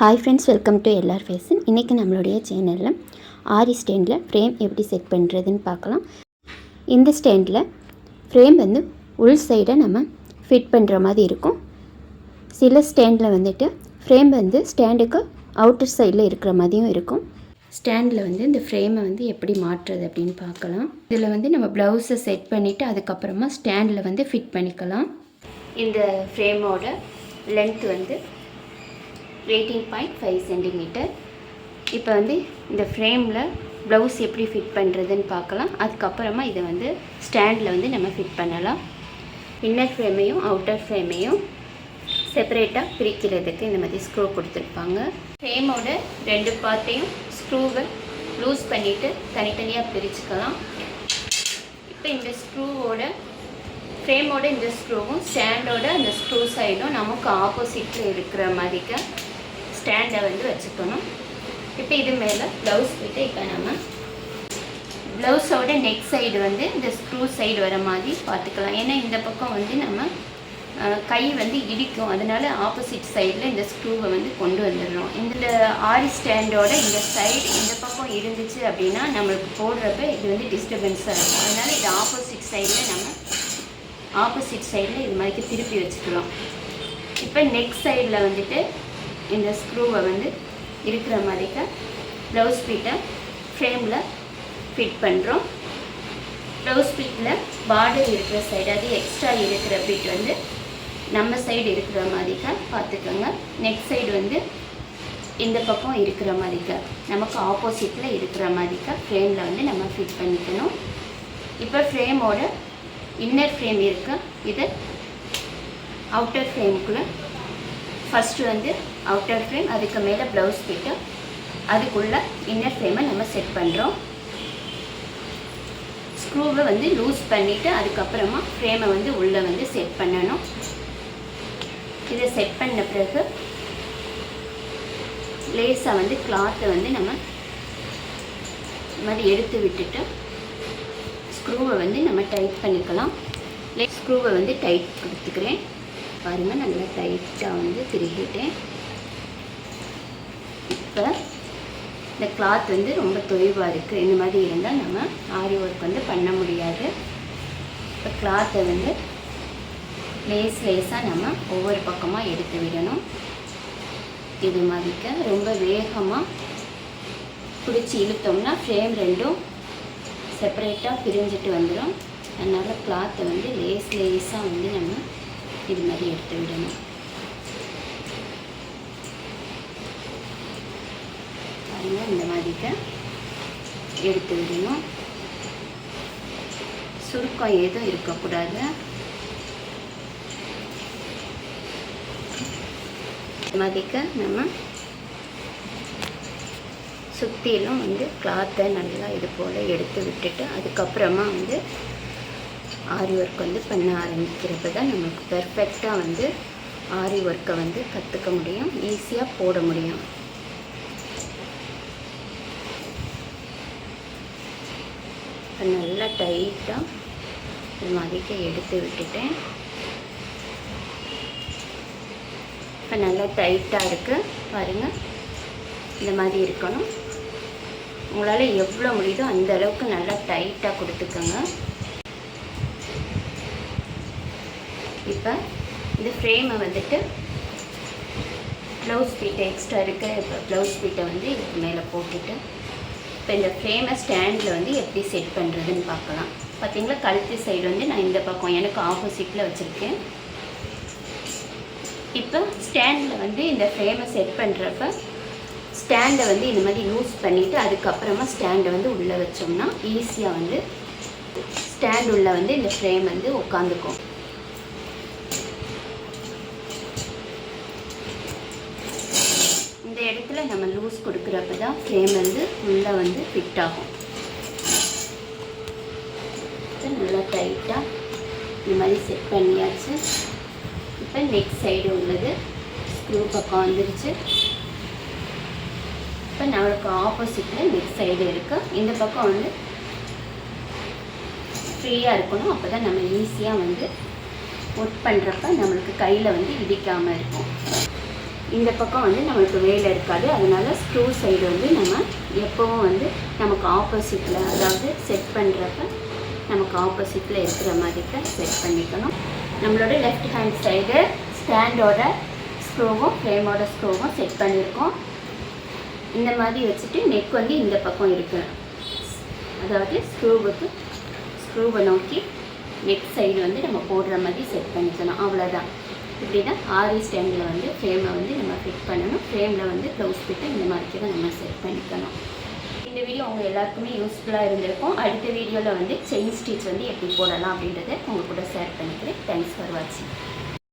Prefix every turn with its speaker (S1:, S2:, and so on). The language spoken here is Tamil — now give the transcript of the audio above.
S1: ஹாய் ஃப்ரெண்ட்ஸ், வெல்கம் டு எல்லார் ஃபேஷன். இன்றைக்கி நம்மளுடைய சேனலில் ஆரி ஸ்டாண்டில் ஃப்ரேம் எப்படி செட் பண்ணுறதுன்னு பார்க்கலாம். இந்த ஸ்டாண்டில் ஃப்ரேம் வந்து உள் சைடை நம்ம ஃபிட் பண்ணுற மாதிரி இருக்கும். சில ஸ்டாண்டில் வந்துட்டு ஃப்ரேம் வந்து ஸ்டாண்டுக்கு அவுட்டர் சைடில் இருக்கிற மாதிரியும் இருக்கும். ஸ்டாண்டில் வந்து இந்த ஃப்ரேமை வந்து எப்படி மாற்றுறது அப்படின்னு பார்க்கலாம். இதில் வந்து நம்ம ப்ளவுஸை செட் பண்ணிவிட்டு அதுக்கப்புறமா ஸ்டாண்டில் வந்து ஃபிட் பண்ணிக்கலாம். இந்த ஃப்ரேமோட லென்த் வந்து 18.5 சென்டிமீட்டர். இப்போ வந்து இந்த ஃப்ரேமில் ப்ளவுஸ் எப்படி ஃபிட் பண்ணுறதுன்னு பார்க்கலாம். அதுக்கப்புறமா இதை வந்து ஸ்டாண்டில் வந்து நம்ம ஃபிட் பண்ணலாம். இன்னர் ஃப்ரேமையும் அவுட்டர் ஃப்ரேமையும் செப்பரேட்டாக பிரிக்கிறதுக்கு இந்த மாதிரி ஸ்க்ரூ கொடுத்துருப்பாங்க. ஃப்ரேமோட 2 பார்ட்டையும் ஸ்க்ரூவை லூஸ் பண்ணிவிட்டு தனித்தனியாக பிரிச்சுக்கலாம். இப்போ இந்த ஸ்க்ரூவோட ஃப்ரேமோட இந்த ஸ்க்ரூவும் ஸ்டாண்டோட அந்த ஸ்க்ரூ சைடும் நமக்கு ஆப்போசிட்டில் இருக்கிற மாதிரிக்க ஸ்டாண்டை வந்து வச்சுக்கணும். இப்போ இது மேலே ப்ளவுஸ் போய்ட்டு இப்போ நம்ம ப்ளவுஸோட நெக் சைடு வந்து இந்த ஸ்க்ரூ சைடு வர மாதிரி பார்த்துக்கலாம். ஏன்னா இந்த பக்கம் வந்து நம்ம கை வந்து இடிக்கும், அதனால ஆப்போசிட் சைடில் இந்த ஸ்க்ரூவை வந்து கொண்டு வந்துடுறோம். இந்த ஆரி ஸ்டாண்டோட இந்த சைடு இந்த பக்கம் இருந்துச்சு அப்படின்னா நம்மளுக்கு போடுறப்ப இது வந்து டிஸ்டர்பன்ஸாக இருக்கும். அதனால் இது ஆப்போசிட் சைடில் இது மாதிரி திருப்பி வச்சுக்கலாம். இப்போ நெக் சைடில் வந்துட்டு இந்த ஸ்க்ரூவை வந்து இருக்கிற மாதிரிக்க ப்ளவுஸ் பீட்டை ஃப்ரேமில் ஃபிட் பண்ணுறோம். ப்ளவுஸ் பீட்டில் பார்டர் இருக்கிற சைடு, அது எக்ஸ்ட்ரா இருக்கிற பீட் வந்து நம்ம சைடு இருக்கிற மாதிரிக்க பார்த்துக்கோங்க. நெக் சைடு வந்து இந்த பக்கம் இருக்கிற மாதிரிக்க நமக்கு ஆப்போசிட்டில் இருக்கிற மாதிரிக்க ஃப்ரேமில் வந்து நம்ம ஃபிட் பண்ணிக்கணும். இப்போ ஃப்ரேமோட இன்னர் ஃப்ரேம் இருக்கு, இது அவுட்டர் ஃப்ரேமுக்குள்ளே ஃபஸ்ட்டு வந்து அவுட்டர் ஃப்ரேம், அதுக்கு மேலே ப்ளவுஸ் பீட்டு, அதுக்குள்ளே இன்னர் ஃப்ரேமை நம்ம செட் பண்ணுறோம். ஸ்க்ரூவை வந்து லூஸ் பண்ணிவிட்டு அதுக்கப்புறமா ஃப்ரேமை வந்து உள்ளே வந்து செட் பண்ணணும். இதை செட் பண்ண பிறகு லேஸாக வந்து கிளாத்தை வந்து நம்ம இந்த மாதிரி எடுத்து விட்டுட்டு ஸ்க்ரூவை வந்து நம்ம டைட் பண்ணிக்கலாம். ஸ்க்ரூவை வந்து டைட் கொடுத்துக்கிறேன். பாருங்கள், நல்லா டைட்டாக வந்து திருகிட்டேன். இப்போ இந்த கிளாத் வந்து ரொம்ப தொய்வாக இருக்குது. இந்த மாதிரி இருந்தால் நம்ம ஆரி ஒர்க் வந்து பண்ண முடியாது. இப்போ கிளாத்தை வந்து லேஸாக நம்ம ஒவ்வொரு பக்கமாக எடுத்து விடணும். இது மாதிரிக்க ரொம்ப வேகமாக பிடிச்சி இழுத்தோம்னா ஃப்ரேம் ரெண்டும் செப்பரேட்டாக பிரிஞ்சிட்டு வந்துடும். அதனால் கிளாத்தை வந்து லேஸாக வந்து நம்ம இது மாதிரி எடுத்து விடணும். பாருங்கள், இந்த மாதிரிக்க எடுத்து விடணும். சுருக்கம் எதுவும் இருக்கக்கூடாது. இந்த மாதிரிக்க நம்ம சுற்றிலும் வந்து கிளாத்தை நல்லா இது போல் எடுத்து விட்டுட்டு அதுக்கப்புறமா வந்து ஆரி ஒர்க் வந்து பண்ண ஆரம்பிக்கிறப்ப தான் நமக்கு பெர்ஃபெக்டாக வந்து ஆரி ஒர்க்கை வந்து கற்றுக்க முடியும், ஈஸியாக போட முடியும். நல்லா டைட்டாக இது மாதிரிக்க எடுத்து விட்டுட்டேன். இப்போ நல்லா டைட்டாக இருக்குது பாருங்கள். இந்த மாதிரி இருக்கணும். உங்களால் எவ்வளோ முடியுதோ அந்த அளவுக்கு நல்லா டைட்டாக கொடுத்துக்கோங்க. இப்போ இந்த ஃப்ரேமை வந்துட்டு ப்ளவுஸ் பீட்டை எக்ஸ்ட்ரா இருக்க ப்ளவுஸ் பீட்டை வந்து இதுக்கு மேலே போட்டுட்டு இப்போ இந்த ஃப்ரேமை ஸ்டாண்டில் வந்து எப்படி செட் பண்ணுறதுன்னு பார்க்கலாம். பார்த்தீங்களா, கழுத்து சைடு வந்து நான் இந்த பக்கம் எனக்கு ஆப்போசிட்டில் வச்சுருக்கேன். இப்போ ஸ்டாண்டில் வந்து இந்த ஃப்ரேமை செட் பண்ணுறப்ப ஸ்டாண்டை வந்து இந்த மாதிரி லூஸ் பண்ணிவிட்டு அதுக்கப்புறமா ஸ்டாண்டை வந்து உள்ளே வச்சோம்னா ஈஸியாக வந்து ஸ்டாண்ட் உள்ளே வந்து இந்த ஃப்ரேம் வந்து உட்காந்துக்கும். இந்த இடத்துல நம்ம லூஸ் கொடுக்குறப்ப தான் ஃப்ரேம் வந்து உள்ளே வந்து ஃபிட் ஆகும். நல்லா டைட்டாக இந்த மாதிரி செட் பண்ணியாச்சு. இப்போ நெக் சைடு உள்ளது ஸ்க்ரூ பக்கம் வந்துருச்சு. இப்போ நம்மளுக்கு ஆப்போசிட்டில் நெக் சைடு இருக்குது. இந்த பக்கம் வந்து ஃப்ரீயாக இருக்கணும். அப்போ தான் நம்ம ஈஸியாக வந்து ஒர்க் பண்ணுறப்ப நம்மளுக்கு கையில் வந்து இடிக்காமல் இருக்கும். இந்த பக்கம் வந்து நம்மளுக்கு வேலை இருக்காது. அதனால் ஸ்க்ரூ சைடு வந்து நம்ம எப்போவும் வந்து நமக்கு ஆப்போசிட்டில், அதாவது செட் பண்ணுறப்ப நமக்கு ஆப்போசிட்டில் இருக்கிற மாதிரி தான் செட் பண்ணிக்கணும். நம்மளோட லெஃப்ட் ஹேண்ட் சைடு ஸ்டாண்டோட ஸ்க்ரூவும் ஃப்ரேமோட ஸ்க்ரூவும் செட் பண்ணியிருக்கோம். இந்த மாதிரி வச்சுட்டு நெக் வந்து இந்த பக்கம் இருக்குது, அதாவது ஸ்க்ரூவை நோக்கி நெக் சைடு வந்து நம்ம போடுற மாதிரி செட் பண்ணிக்கணும். அவ்வளோதான். இப்படி தான் ஆரி ஸ்டாண்டில் வந்து ஃப்ரேமை வந்து நம்ம ஃபிட் பண்ணணும். ஃப்ரேமில் வந்து ப்ளவுஸ் ஃபிட்டை இந்த மாதிரி தான் நம்ம செட் பண்ணிக்கணும். இந்த வீடியோ உங்கள் எல்லாருக்குமே யூஸ்ஃபுல்லாக இருந்திருக்கும். அடுத்த வீடியோவில் வந்து செயின் ஸ்டிச் வந்து எப்படி போடலாம் அப்படின்றத உங்கள் கூட ஷேர் பண்ணிக்கிறேன். தேங்க்ஸ் ஃபார் வாட்சிங்.